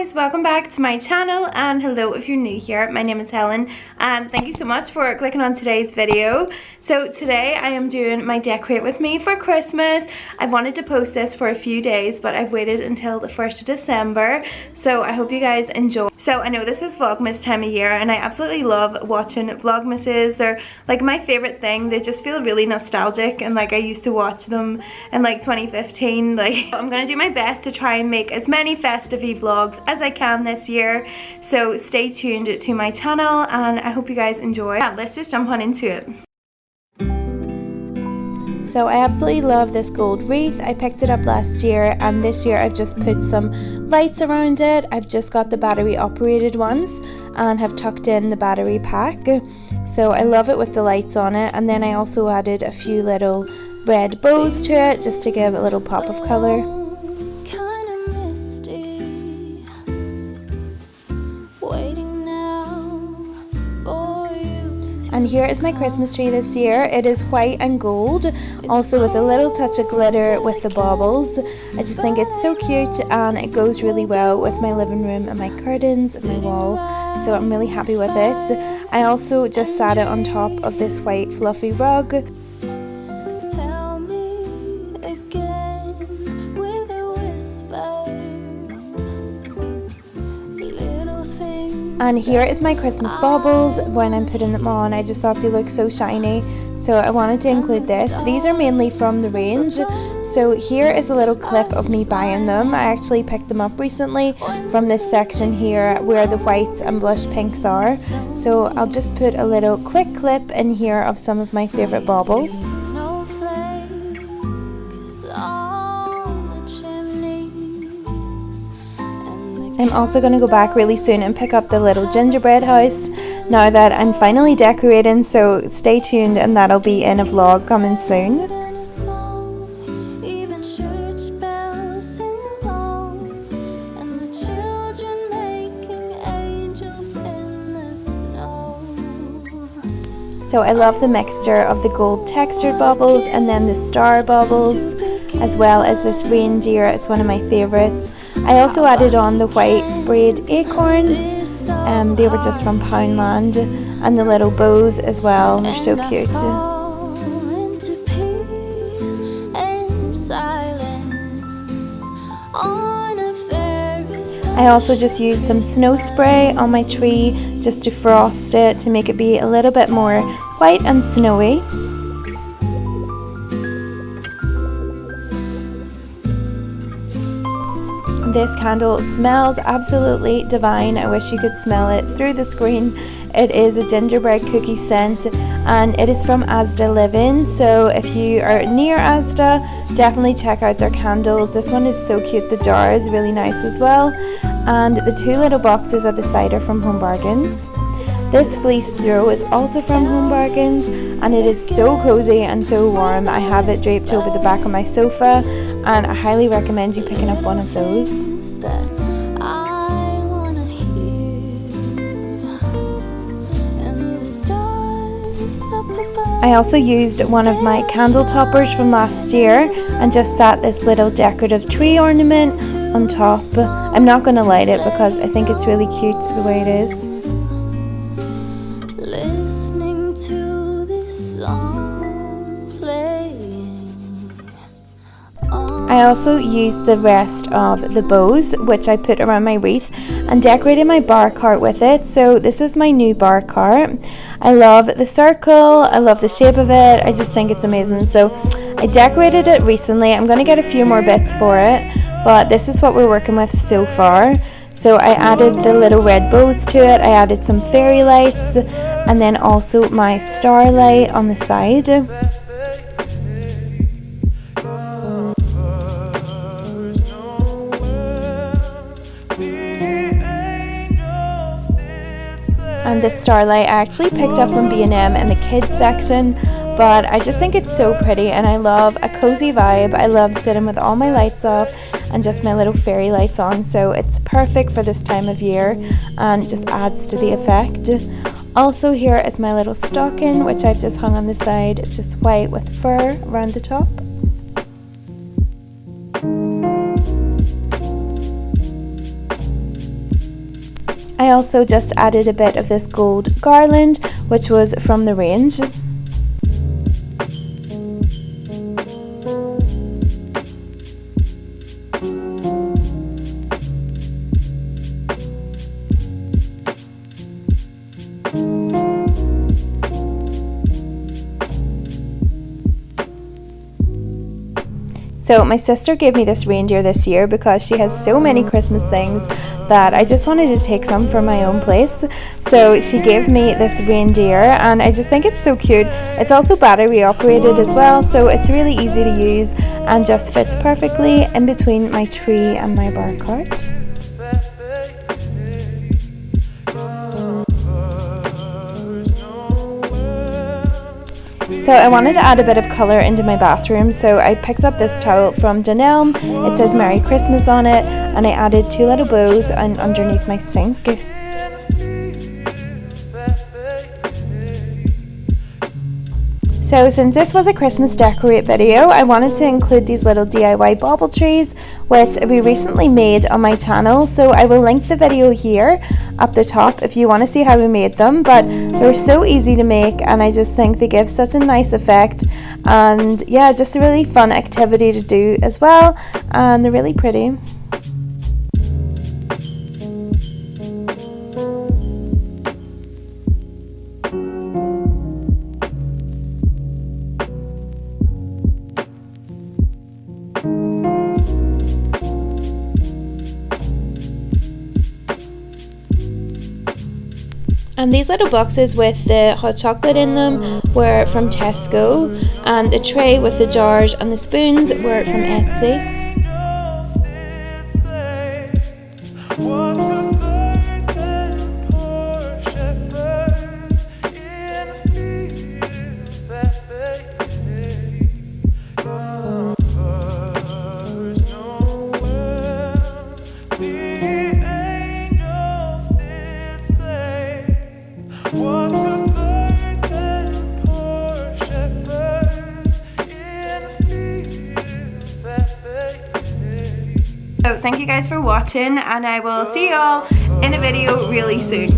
guys, welcome back to my channel, and hello if you're new here. My name is Helen and thank you so much for clicking on today's video. So today I am doing my decorate with me for Christmas. I wanted to post this for a few days, but I've waited until the 1st of December, so I hope you guys enjoy. So I know this is Vlogmas time of year and I absolutely love watching Vlogmases. They're like my favorite thing. They just feel really nostalgic, and like I used to watch them in like 2015. Like I'm gonna do my best to try and make as many festive vlogs as I can this year, so stay tuned to my channel and I hope you guys enjoy. Yeah, let's just jump on into it. So I absolutely love this gold wreath. I picked it up last year, and this year I've just put some lights around it. I've just got the battery operated ones and have tucked in the battery pack. So I love it with the lights on it, and then I also added a few little red bows to it just to give a little pop of colour. And here is my Christmas tree this year. It is white and gold, also with a little touch of glitter with the baubles. I just think it's so cute and it goes really well with my living room and my curtains and my wall, so I'm really happy with it. I also just sat it on top of this white fluffy rug. And here is my Christmas baubles. When I'm putting them on, I just thought they look so shiny, so I wanted to include this. These are mainly from the range, so here is a little clip of me buying them. I actually picked them up recently from this section here where the whites and blush pinks are. So I'll just put a little quick clip in here of some of my favourite baubles. I'm also going to go back really soon and pick up the little gingerbread house now that I'm finally decorating, so stay tuned and that'll be in a vlog coming soon. So I love the mixture of the gold textured baubles and then the star baubles, as well as this reindeer. It's one of my favourites. I also added on the white sprayed acorns, they were just from Poundland, and the little bows as well, they're so cute. I also just used some snow spray on my tree just to frost it to make it be a little bit more white and snowy. This candle smells absolutely divine. I wish you could smell it through the screen. It is a gingerbread cookie scent and it is from Asda Living, so if you are near Asda, definitely check out their candles. This one is so cute. The jar is really nice as well, and the two little boxes at the side are from Home Bargains. This fleece throw is also from Home Bargains and it is so cozy and so warm. I have it draped over the back of my sofa and I highly recommend you picking up one of those. I also used one of my candle toppers from last year and just sat this little decorative tree ornament on top. I'm not going to light it because I think it's really cute the way it is. I also used the rest of the bows, which I put around my wreath, and decorated my bar cart with it. So this is my new bar cart. I love the circle, I love the shape of it, I just think it's amazing. So I decorated it recently. I'm going to get a few more bits for it, but this is what we're working with so far. So I added the little red bows to it, I added some fairy lights, and then also my starlight on the side. And this starlight I actually picked up from B&M in the kids section, but I just think it's so pretty and I love a cozy vibe. I love sitting with all my lights off and just my little fairy lights on, so it's perfect for this time of year and just adds to the effect. Also, here is my little stocking, which I've just hung on the side. It's just white with fur around the top. also just added a bit of this gold garland, which was from the range. So my sister gave me this reindeer this year because she has so many Christmas things that I just wanted to take some for my own place. So she gave me this reindeer and I just think it's so cute. It's also battery operated as well, so it's really easy to use and just fits perfectly in between my tree and my bar cart. So I wanted to add a bit of colour into my bathroom, so I picked up this towel from Dunelm. It says Merry Christmas on it, and I added 2 little bows underneath my sink. So since this was a Christmas decorate video, I wanted to include these little DIY bauble trees, which we recently made on my channel. So I will link the video here up the top if you want to see how we made them. But they're so easy to make and I just think they give such a nice effect. And yeah, just a really fun activity to do as well. And they're really pretty. And these little boxes with the hot chocolate in them were from Tesco, and the tray with the jars and the spoons were from Etsy. So thank you guys for watching, and I will see y'all in a video really soon.